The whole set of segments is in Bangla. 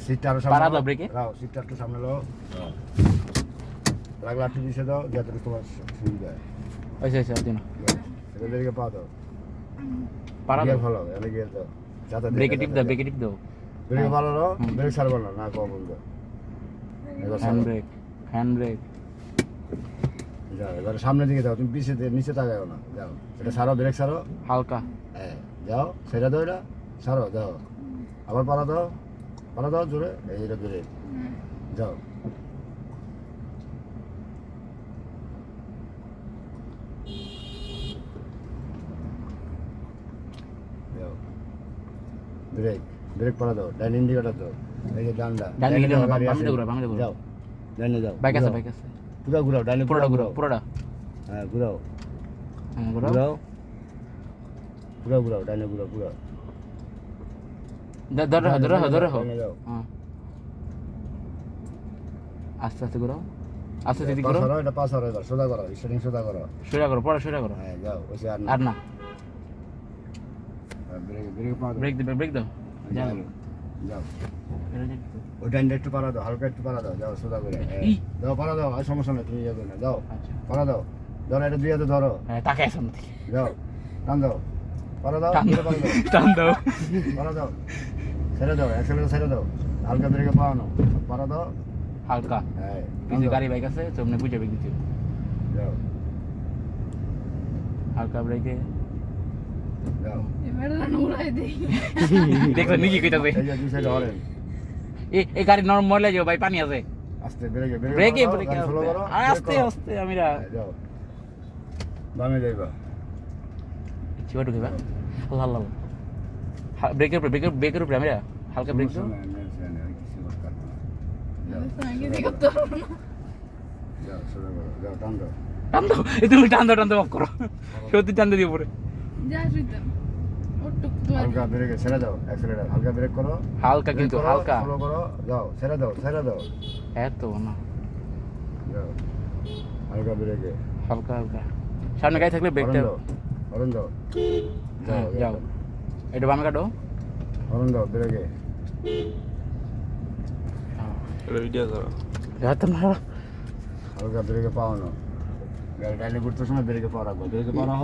সিটটা আরো সামনে পাড়া দাও ব্রেকে। রাও সিটটা একটু সামনে লাও লাগলা একটু পিছিয়ে দাও যাতে তোমার সুবিধা হয় আচ্ছা দিন এটা দিকে পা দাও পাড়া দাও ভালো এলে গিয়ে দাও যাতে ব্রেকে টিপ দাও ব্রেকে ভালো দাও ব্রেক ছাড়বো না না কম বলবে এবার হ্যান্ড ব্রেক যাও এবার সামনের দিকে যাও তুমি পিছিয়ে নিচে তাকাও না যাও এটা ছাড়ো ব্রেক ছাড়ো হালকা হ্যাঁ যাও সেটা দাও এটা ছাড়ো যাও আবার পালা দাও জোরে এইটা ব্রেক যাও ব্রেক পালা দাও ডাইন ইন্ডিকেটর দাও এই যে ডান্ডা ডাইনে দাও বামে দাও যাও ডাইনে যাও বাইক আছে পুরো ঘুরাও ডাইনে পুরোটা হ্যাঁ ঘুরাও ডাইনে ঘুরাও পুরো ধরো ডাইনে যাও আস্তে ঘুরাও আস্তে ঘুরাও করো এটা পাস করো এবার সোজা করো স্টার্টিং সোজা করো সোজা করো হ্যাঁ যাও ওসে আর না ব্রেক দাও যাও ওই ডাইনটা একটু পালা দাও হালকা একটু পালা দাও যাও সোজা করে দাও পালা দাও আর সমস্যা নেই তুমি যাবে না যাও পালা দাও ধরো এটা দুই হাতে ধরো তাকায় সামনে যাও টান দাও পালা দাও পালা দাও ছেড়ে দাও অ্যাক্সেলারেটর ছেড়ে দাও হালকা ব্রেকে পাওয়ানো পালা দাও হালকা হ্যাঁ কিছু গাড়ি বাইক আছে সামনে বুঝে ব্রেক দিতে যাও হালকা ব্রেকে যাও দেখো নিজে কইতাছে এই যে দুই সাইডে হরেন এই গাড়ি নরম মরলে যাও ভাই পানি আছে আস্তে ব্রেকে আস্তে আমিরা যাও বামে যাইবা চিবা ঢুকিবা আল্লাহ ব্রেকের উপরে আমিরা হালকা ব্রেক দাও যাও সোজা করো যাও টান দাও তুমি টান দাও অফ করো সত্যি টান দিয়ে পরে হালকা ব্রেকে ছেড়ে দাও অ্যাক্সেলারেটর হালকা ব্রেক করো হালকা কিন্তু হালকা ফলো করো যাও ছেড়ে দাও এত না যাও হালকা ব্রেকে হালকা সামনে গাড়ি থাকলে ব্রেক দাও হরন দাও যাও এটা বামে কাটো হরন দাও ব্রেকে ভিডিও করো এত না হালকা ব্রেকে পাওয়ানো গাড়ি ডাইনে ঘুরতে সময় ব্রেকে পাওয়া রাখবো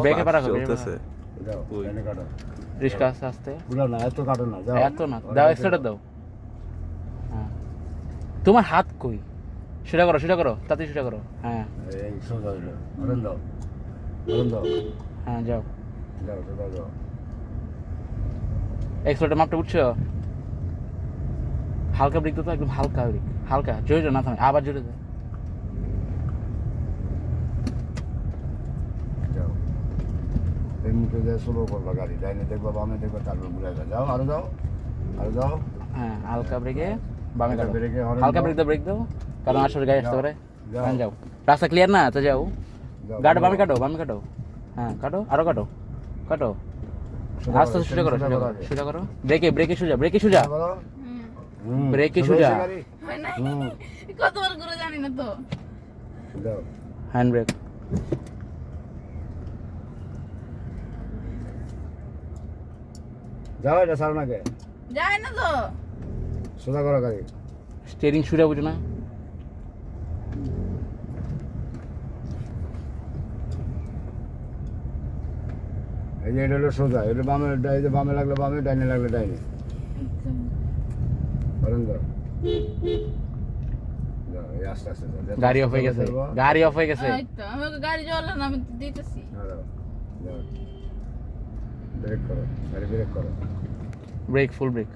ব্রেকে পারা চলতেছে যাও ডাইনে কাটো রিস্কা আস্তে বুঝলাম না এত কাটো না যাও এত না দাও এক্সট্রা দাও তোমার হাত কই সেটা করো তাতে সেটা করো হ্যাঁ এই সোজা হইলো হরন দাও হ্যাঁ যাও সোজা যাও এক্সট্রাটা মাপটা উঠছো হালকা ব্রেক তো একদম হালকা জোরে না থামে আবার জোরে যায় যাও এই মুখে যায় স্লো করবা গাড়ি ডাইনে দেখবা বামে দেখবা তারপর ঘুরে যাও আরো যাও হ্যাঁ হালকা ব্রেকে বামে কাটো ব্রেকে হালকা ব্রেক দাও কারণ আসলে গাড়ি আসতে পারে যাও। যাও রাস্তা ক্লিয়ার না তো যাও যাও, গাড়ি বামে কাটো হ্যাঁ আরো কাটো আস্তে সোজা করো ব্রেকে সোজা করো। হুম, ব্রেকে সোজা সোজা। হয়েছে গাড়ি? হুম, কতবার করে জানি না তো যাও হ্যান্ড ব্রেক যাও এটা ছাড়ো নাকি যায় না তো সোজা করো গাড়ি স্টিয়ারিং সোজা বুঝো না এই যে এটা হলো সোজা এটা বামে লাগলে বামে ডাইনে লাগলে ডাইনে বলেন তো যাও এই আস্তে যাও। গাড়ি অফ হয়ে গেছে এই তো আমাকে গাড়ি চলে না আমি দিতেছি যাও, যাও। ব্রেক করো গাড়ি ব্রেক করো ব্রেক ফুল ব্রেক